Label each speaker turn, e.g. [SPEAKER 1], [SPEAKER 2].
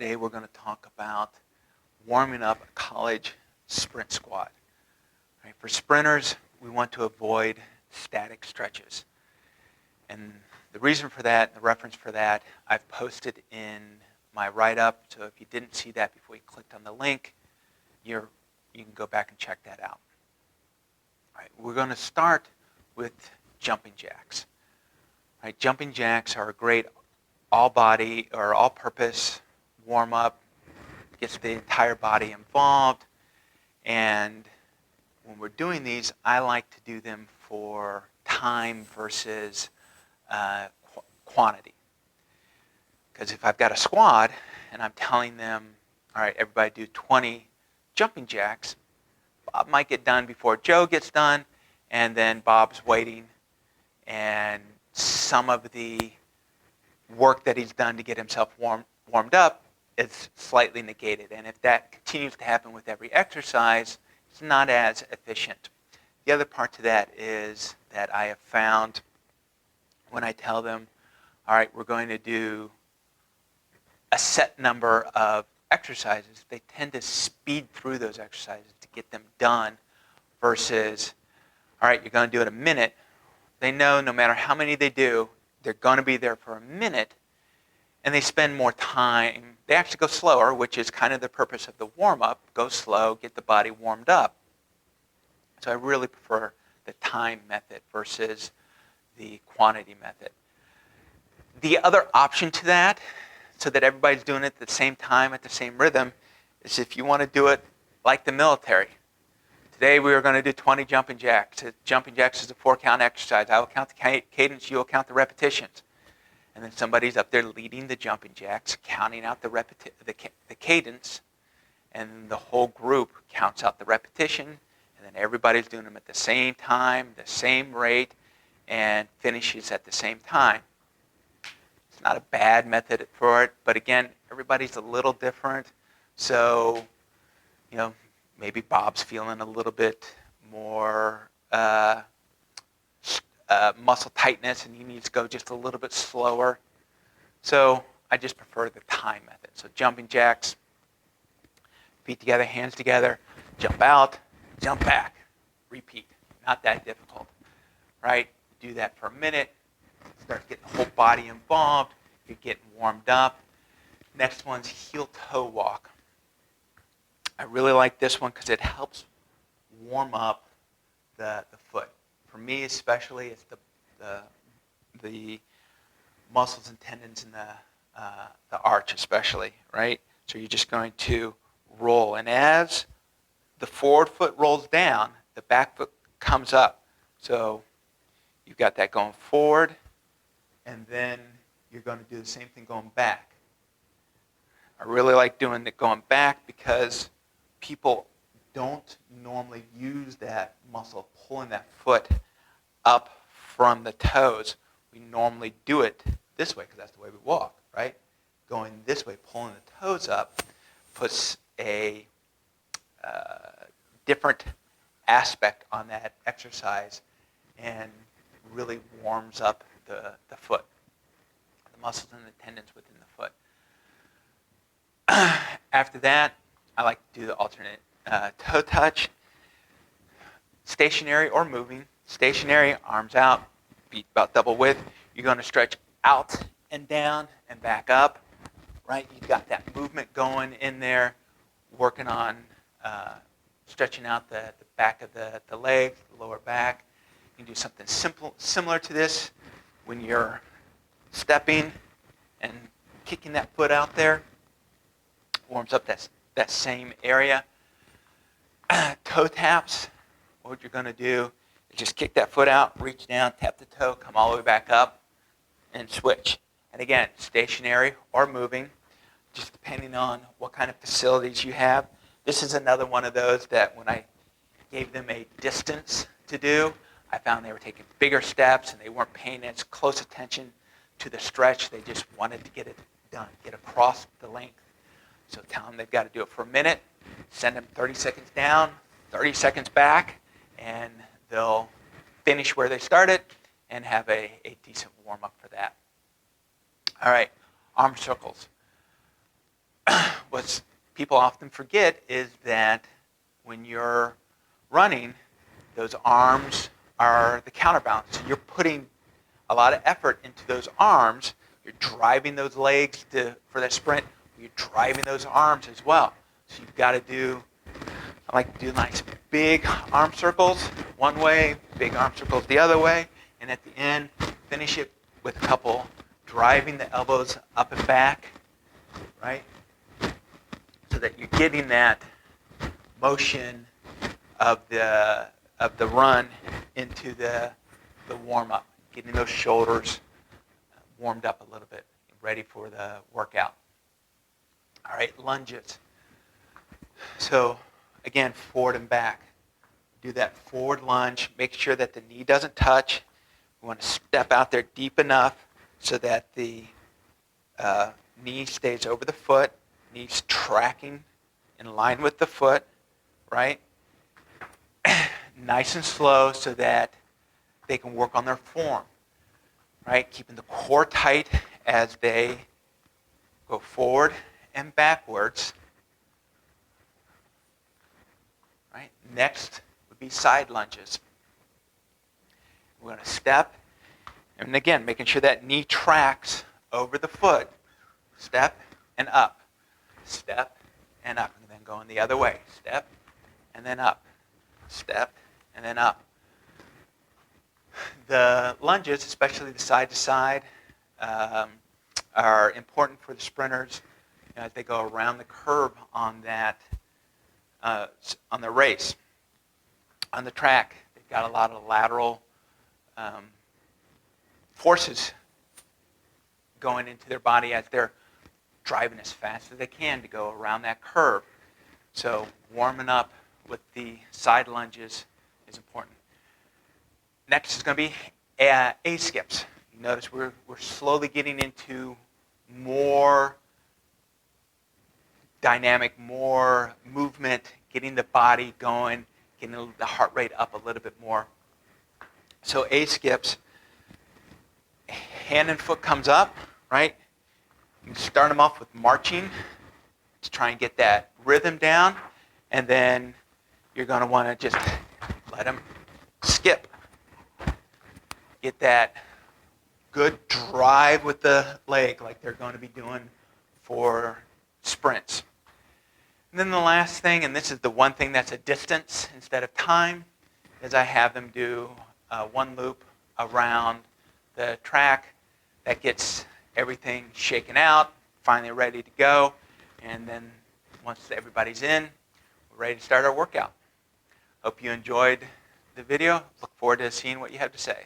[SPEAKER 1] Today we're going to talk about warming up a college sprint squad. Right? For sprinters, we want to avoid static stretches. And the reason for that, the reference for that, I've posted in my write-up. So if you didn't see that before you clicked on the link, you can go back and check that out. All right, we're going to start with jumping jacks. All right, jumping jacks are a great all-body or all-purpose warm-up, gets the entire body involved. And when we're doing these, I like to do them for time versus quantity. Because if I've got a squad and I'm telling them, all right, everybody do 20 jumping jacks, Bob might get done before Joe gets done, and then Bob's waiting, and some of the work that he's done to get himself warmed up is slightly negated. And if that continues to happen with every exercise, it's not as efficient. The other part to that is that I have found when I tell them, all right, we're going to do a set number of exercises, they tend to speed through those exercises to get them done versus, all right, you're going to do it a minute. They know no matter how many they do, they're going to be there for a minute, and they spend more time. They actually go slower, which is kind of the purpose of the warm-up. Go slow, get the body warmed up. So I really prefer the time method versus the quantity method. The other option to that, so that everybody's doing it at the same time, at the same rhythm, is if you want to do it like the military. Today we are going to do 20 jumping jacks. Jumping jacks is a 4-count exercise. I will count the cadence, you will count the repetitions. And then somebody's up there leading the jumping jacks, counting out the cadence, and the whole group counts out the repetition, and then everybody's doing them at the same time, the same rate, and finishes at the same time. It's not a bad method for it, but again, everybody's a little different. So, maybe Bob's feeling a little bit more muscle tightness and he needs to go just a little bit slower. So I just prefer the time method. So jumping jacks, feet together, hands together, jump out, jump back, repeat. Not that difficult, right? Do that for a minute, start getting the whole body involved, you're getting warmed up. Next one's heel-toe walk. I really like this one because it helps warm up the foot. For me especially, it's the muscles and tendons in the arch especially, right? So you're just going to roll. And as the forward foot rolls down, the back foot comes up. So you've got that going forward, and then you're going to do the same thing going back. I really like doing it going back because people don't normally use that muscle, pulling that foot up from the toes. We normally do it this way because that's the way we walk, right? Going this way, pulling the toes up, puts a different aspect on that exercise and really warms up the foot, the muscles and the tendons within the foot. After that, I like to do the alternate toe touch, stationary or moving. Stationary, arms out, feet about double width. You're going to stretch out and down and back up, right? You've got that movement going in there, working on stretching out the back of the legs, the lower back. You can do something similar to this when you're stepping and kicking that foot out there. Warms up that same area. Toe taps, what you're going to do is just kick that foot out, reach down, tap the toe, come all the way back up, and switch. And again, stationary or moving, just depending on what kind of facilities you have. This is another one of those that when I gave them a distance to do, I found they were taking bigger steps and they weren't paying as close attention to the stretch. They just wanted to get it done, get across the length. So tell them they've got to do it for a minute, send them 30 seconds down, 30 seconds back, and they'll finish where they started and have a decent warm-up for that. All right, arm circles. what people often forget is that when you're running, those arms are the counterbalance. So you're putting a lot of effort into those arms. You're driving those legs for that sprint. You're driving those arms as well. So you've got to do, I like to do nice big arm circles one way, big arm circles the other way, and at the end, finish it with a couple driving the elbows up and back, right? So that you're getting that motion of the run into the warm-up, getting those shoulders warmed up a little bit, ready for the workout. All right, lunges. So again, forward and back. Do that forward lunge. Make sure that the knee doesn't touch. We want to step out there deep enough so that the knee stays over the foot, knees tracking in line with the foot, right? Nice and slow so that they can work on their form, right? Keeping the core tight as they go forward and backwards, right? Next would be side lunges. We're going to step, and again, making sure that knee tracks over the foot. Step and up. Step and up. And then going the other way. Step and then up. Step and then up. The lunges, especially the side to side, are important for the sprinters as they go around the curve on that on the race. On the track, they've got a lot of lateral forces going into their body as they're driving as fast as they can to go around that curve. So warming up with the side lunges is important. Next is going to be A skips. You notice we're slowly getting into more dynamic, more movement, getting the body going, getting the heart rate up a little bit more. So A skips, hand and foot comes up, right? You can start them off with marching to try and get that rhythm down, and then you're going to want to just let them skip. Get that good drive with the leg like they're going to be doing for sprints. And then the last thing, and this is the one thing that's a distance instead of time, is I have them do one loop around the track. That gets everything shaken out, finally ready to go. And then once everybody's in, we're ready to start our workout. Hope you enjoyed the video. Look forward to seeing what you have to say.